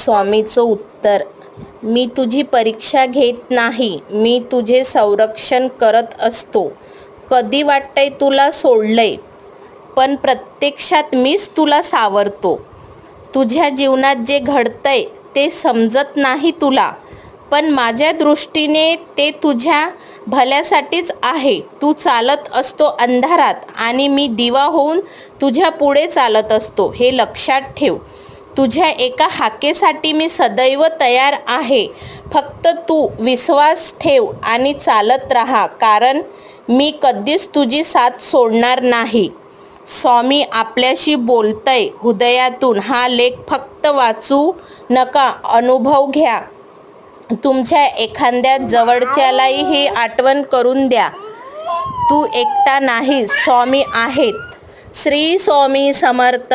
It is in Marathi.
स्वामीचं उत्तर, मी तुझी परीक्षा घेत नाही, मी तुझे संरक्षण करत असतो. कधी वाटतंय तुला सोडलंय, पण प्रत्यक्षात मीच तुला सावरतो. तुझ्या जीवनात जे घडतंय ते समजत नाही तुला, पण माझ्या दृष्टीने ते तुझ्या भल्यासाठीच आहे. तू चालत असतो अंधारात आणि मी दिवा होऊन तुझ्या पुढे चालत असतो, हे लक्षात ठेव. तुझ्या एका हाकेसाठी मी सदैव तयार आहे. फक्त तू विश्वास ठेव आणि चालत राहा, कारण मी कधीच तुझी साथ सोडणार नाही. स्वामी आपल्याशी बोलतंय हृदयातून. हा लेख फक्त वाचू नका, अनुभव घ्या. तुमच्या एखाद्या जवळच्यालाही ही आठवण करून द्या, तू एकटा नाहीस, स्वामी आहेत. श्री स्वामी समर्थ.